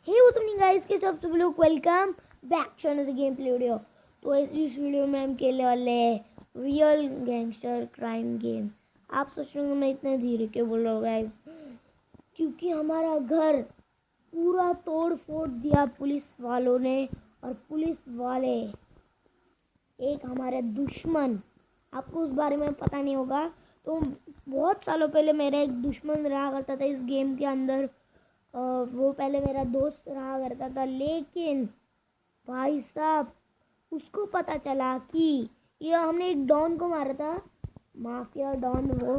Hey what's happening guys, के सब तुम लोग welcome back to another game play video. तो इस वीडियो में हम खेलने वाले हैं रियल गैंगस्टर क्राइम गेम। आप सोच रहे होंगे मैं इतना धीरे क्यों बोल रहा हूँ गाइस, क्योंकि हमारा घर पूरा तोड़ फोड़ दिया पुलिस वालों ने। और पुलिस वाले एक हमारे दुश्मन, आपको उस बारे में पता नहीं होगा। तो बहुत सालों पहले मेरा एक दुश्मन रहा करता था इस गेम के अंदर। वो पहले मेरा दोस्त रहा करता था, लेकिन भाई साहब उसको पता चला कि ये हमने एक डॉन को मारा था, माफिया डॉन। वो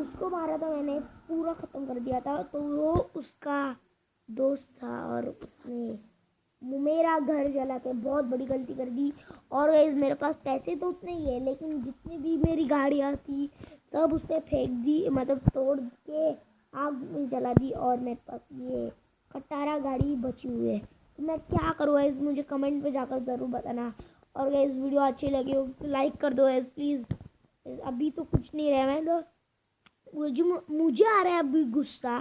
उसको मारा था, मैंने पूरा ख़त्म कर दिया था। तो वो उसका दोस्त था और उसने मेरा घर जला के बहुत बड़ी गलती कर दी। और गाइस मेरे पास पैसे तो उतने ही है, लेकिन जितनी भी मेरी गाड़ियाँ थी सब उसने फेंक दी, मतलब तोड़ के आग में जला दी। और मेरे पास ये खटारा गाड़ी बची हुई है, तो मैं क्या करूँ गाइस, मुझे कमेंट पे जाकर ज़रूर बताना। और गाइस वीडियो अच्छी लगी हो तो लाइक कर दो गाइस प्लीज़। अभी तो कुछ नहीं रहा, मैं तो मुझे आ रहा है अभी गुस्सा,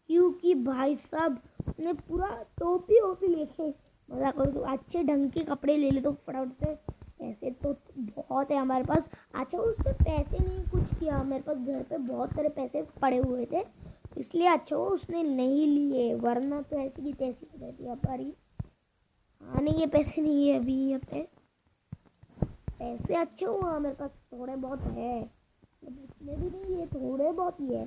क्योंकि भाई साहब ने पूरा टोपी वोपी लेके मजा करो तो अच्छे ढंग के कपड़े ले ले तो फटाफट से। पैसे तो बहुत है हमारे पास। अच्छा उसने पैसे नहीं कुछ किया, मेरे पास घर पे बहुत सारे पैसे पड़े हुए थे, इसलिए अच्छा वो उसने नहीं लिए, वरना तो ऐसी की तैसी हो जाती है हमारी। हाँ नहीं, ये पैसे नहीं है अभी यहाँ पे। पैसे अच्छे हुआ मेरे पास, थोड़े बहुत है, इतने भी नहीं है, थोड़े बहुत ही है।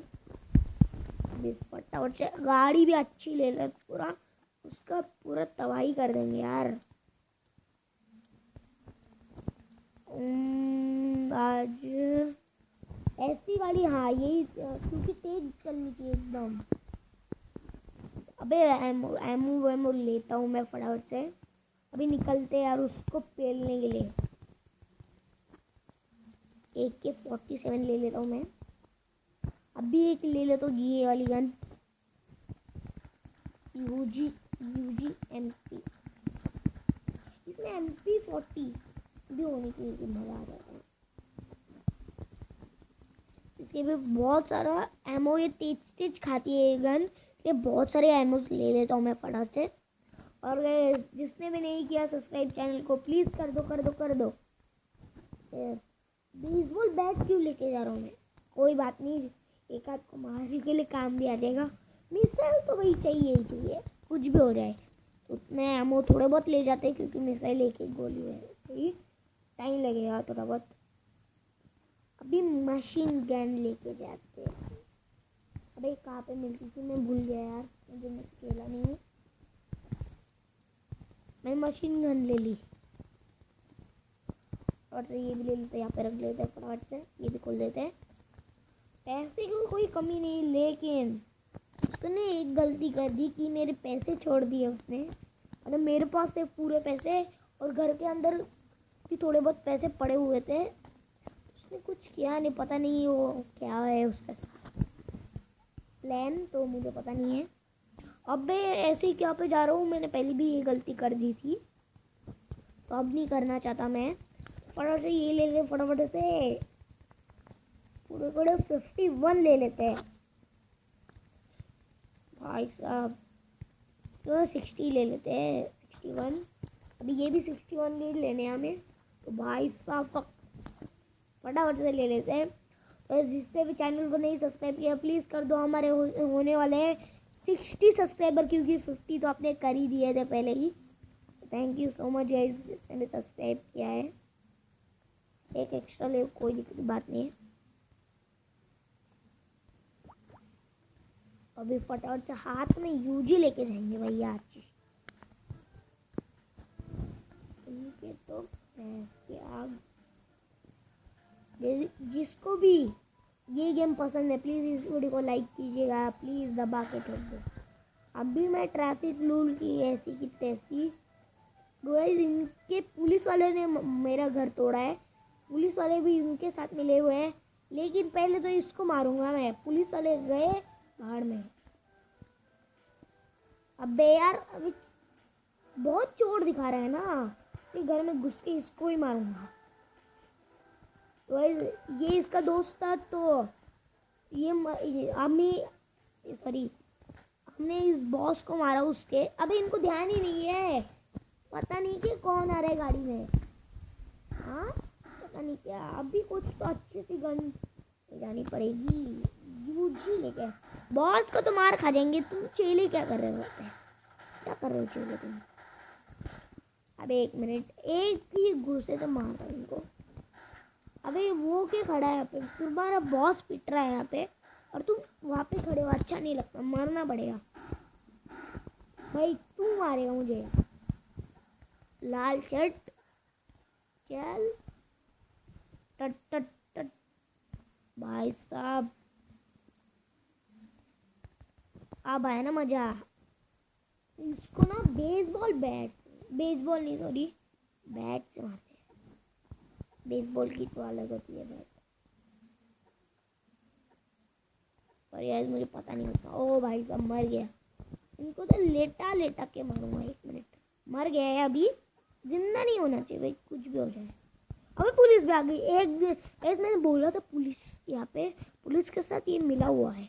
फटाफट से गाड़ी भी अच्छी ले ले, पूरा उसका पूरा तबाही कर देंगे यार। आज ऐसी गाड़ी, हाँ यही, क्योंकि तेज चलनी चाहिए एकदम। अबे एमो एमो वेमो लेता हूँ मैं फटाफट से, अभी निकलते हैं यार उसको पेलने के लिए। AK-47 ले लेता हूँ मैं, अभी एक ले लेता हूँ ये वाली गन, यूजी MP। इसमें MP40 भी होनी चाहिए कि मज़ा आ जाता है। इसके भी बहुत सारा एमओ, ये तेज तेज खाती है ये गन, इसलिए बहुत सारे एमओ ले लेता हूँ मैं फटाफट से। और जिसने भी नहीं किया सब्सक्राइब चैनल को प्लीज़ कर दो कर दो कर दो। बेसबॉल बैट क्यों लेके जा रहा हूँ मैं, कोई बात नहीं, एक आध को मारने के लिए काम भी आ जाएगा। मिसाइल तो भाई चाहिए ही चाहिए, कुछ भी हो जाए। उतने एमओ थोड़े बहुत ले जाते हैं, क्योंकि मिसाइल एक एक गोली है, सही टाइम लगेगा थोड़ा बहुत। अभी मशीन गन लेके जाते हैं। अबे कहाँ पे मिलती थी मैं भूल गया यार, मुझे मैं खेला नहीं हूँ। मैंने मशीन गन ले ली, और ये भी ले लेते हैं, यहाँ पे रख लेते हैं फटाफट से, ये भी खोल देते हैं। पैसे की कोई कमी नहीं, लेकिन उसने एक गलती कर दी कि मेरे पैसे छोड़ दिए उसने। मतलब मेरे पास से पूरे पैसे और घर के अंदर भी थोड़े बहुत पैसे पड़े हुए थे, उसने कुछ किया नहीं, पता नहीं वो क्या है उसका प्लान, तो मुझे पता नहीं है। अब मैं ऐसे ही क्या पे जा रहा हूँ, मैंने पहले भी ये गलती कर दी थी, तो अब नहीं करना चाहता मैं। फटाफट से ये ले ले, फटाफट से पूरे पूरे 51 ले लेते हैं भाई साहब। तो 60 ले लेते हैं, 61। अभी ये भी 61 ले लेने हमें, तो भाई साहब फटाफट से ले लेते हैं। तो जिसने भी चैनल को नहीं सब्सक्राइब किया प्लीज़ कर दो, हमारे होने वाले हैं 60 सब्सक्राइबर, क्योंकि 50 तो आपने कर ही दिए थे पहले ही। Thank you so much guys जिसने भी सब्सक्राइब किया है, एक एक्स्ट्रा ले, कोई दिक्कत बात नहीं है। अभी फटाफट से हाथ में यूजी लेके जाएंगे भैया, अच्छी इनके तो भैंस के आग। जिसको भी ये गेम पसंद है प्लीज़ इस वीडियो को लाइक कीजिएगा, प्लीज़ दबा के ठोक दो। अभी मैं ट्रैफिक रूल की ऐसी की तैसी, गाइस इनके पुलिस वाले ने मेरा घर तोड़ा है, पुलिस वाले भी इनके साथ मिले हुए हैं, लेकिन पहले तो इसको मारूंगा मैं। पुलिस वाले गए भाड़ में। अबे यार अभी बहुत चोर दिखा रहा है ना, इसके घर में घुस के इसको ही मारूंगा। तो ये इसका दोस्त था, तो ये अम्मी सॉरी हमने इस बॉस को मारा उसके। अबे इनको ध्यान ही नहीं है, पता नहीं कि कौन आ रहा है गाड़ी में। हाँ पता नहीं क्या, अभी कुछ तो अच्छी सी गन ले जानी पड़ेगी। यूजी लेके बॉस को तो मार खा जाएंगे। तुम चेले क्या कर रहे हो? क्या कर रहे हो चेले तुम? अबे एक मिनट, एक ही घुसे तो मार रहा इनको। अबे वो क्या खड़ा है यहाँ पे? तुम्हारा बॉस पिट रहा है यहाँ पे और तुम वहाँ पे खड़े हो। अच्छा नहीं लगता, मरना पड़ेगा भाई। तू मारेगा मुझे? लाल शर्ट चल। टट टट टट भाई साहब, अब आया ना मजा। इसको ना बेसबॉल बैट, बेसबॉल नहीं सॉरी बैट से मारते हैं। बेसबॉल की तो अलग होती है बैट। पर यार मुझे पता नहीं होता। ओ भाई साहब मर गया। इनको तो लेटा लेटा के मारूंगा। एक मिनट, मर गया है अभी, जिंदा नहीं होना चाहिए भाई, कुछ भी हो जाए। अबे पुलिस भी आ गई। एक मैंने बोला था पुलिस, यहाँ पे पुलिस के साथ ये मिला हुआ है।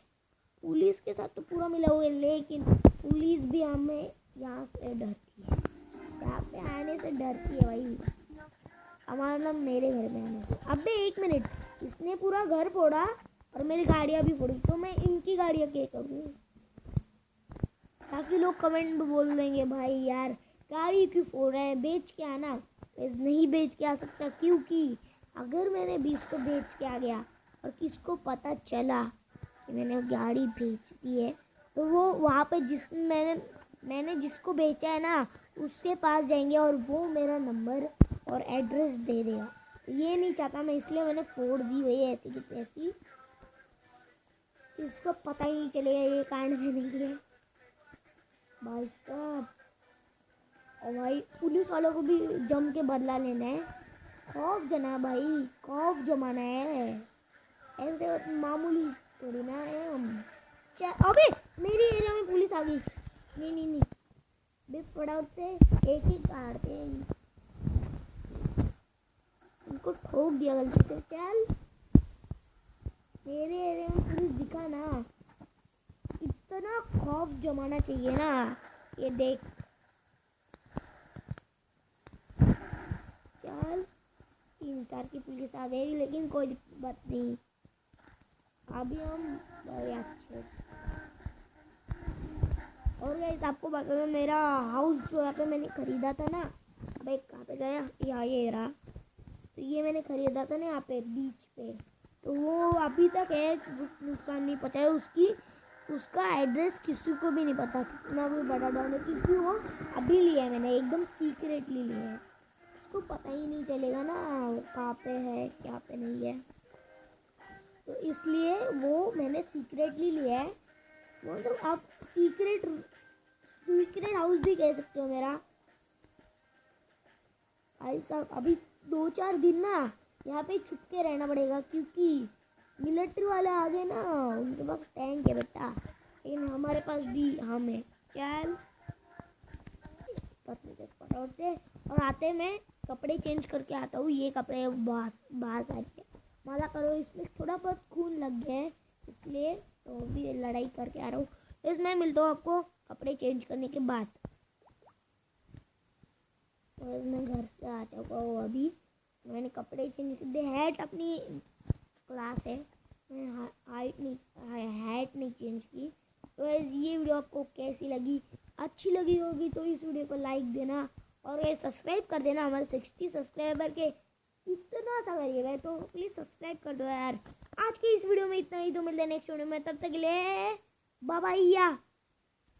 पुलिस के साथ तो पूरा मिला हुआ है, लेकिन पुलिस भी हमें यहाँ से डरती है। यहाँ पे आने से डरती है भाई, हमारा मतलब मेरे घर में आने से। अबे एक मिनट, इसने पूरा घर फोड़ा और मेरी गाड़ियाँ भी फोड़ी, तो मैं इनकी गाड़ियाँ क्या करूँ? ताकि लोग कमेंट में बोल देंगे भाई यार गाड़ी क्यों फोड़ रहे हैं, बेच के आना। नहीं बेच के आ सकता, क्योंकि अगर मैंने 20 को बेच के आ गया और किसको पता चला कि मैंने गाड़ी बेच दी है, तो वो वहाँ पे मैंने जिसको बेचा है ना उसके पास जाएंगे और वो मेरा नंबर और एड्रेस दे देगा। तो ये नहीं चाहता मैं, इसलिए मैंने फोड़ दी भाई ऐसी की तैसी। इसको पता ही नहीं चलेगा ये कांड मैंने किया भाई साहब। और भाई पुलिस वालों को भी जम के बदला लेना है। खौफ जना भाई, खौफ जमाना है, ऐसे मामूली थोड़ी ना है हम। अबे मेरी एरिया में पुलिस आ गई। नहीं नहीं नहीं, बे फटाफट से एक ही काटते हैं इनको, ठोक दिया गलती से। चल, मेरे एरिया में पुलिस दिखा ना, इतना खौफ जमाना चाहिए ना। ये देख, चल 3-4 की पुलिस आ गई, लेकिन कोई बात नहीं, अभी हम बड़े अच्छे। और गाइस आपको बता दो, मेरा हाउस जो यहाँ पे मैंने खरीदा था ना, भाई कहाँ पे गया, यहाँ ये रहा। तो ये मैंने खरीदा था ना यहाँ पे बीच पे, तो वो अभी तक है, नुकसान नहीं पहुँचा है उसका एड्रेस किसी को भी नहीं पता, कितना भी बड़ा डाउन है, क्योंकि वो अभी लिया है मैंने, एकदम सीक्रेटली लिया है। उसको पता ही नहीं चलेगा ना कहाँ पे है क्या पे नहीं है, तो इसलिए वो मैंने सीक्रेटली लिया है। वो तो आप सीक्रेट हाउस भी कह सकते हो मेरा। भाई साहब अभी 2-4 दिन ना यहाँ पे छुप के रहना पड़ेगा, क्योंकि मिलिट्री वाले आ गए ना, उनके पास टैंक है बेटा, लेकिन हमारे पास भी हम है। चल फटाफट से, और आते मैं कपड़े चेंज करके आता हूँ। ये कपड़े बाहर आ रही है, मजा करो। इसमें थोड़ा बहुत खून लग गया है, इसलिए तो भी लड़ाई करके आ रहा हूँ। इसमें मिलता हूँ आपको कपड़े चेंज करने के बाद। और मैं घर से आ चुका हूँ अभी, मैंने कपड़े चेंज कर दिए। हैट अपनी क्लास है, मैं हैट नहीं चेंज की। तो ये वीडियो आपको कैसी लगी? अच्छी लगी होगी तो इस वीडियो को लाइक देना और ये सब्सक्राइब कर देना। हमारे 60 सब्सक्राइबर के इतना सा करिएगा, तो प्लीज़ सब्सक्राइब कर दो यार। आज की इस वीडियो में इतना ही, तो मिलते हैं नेक्स्ट वीडियो में, तब तक के लिए बाय बाय।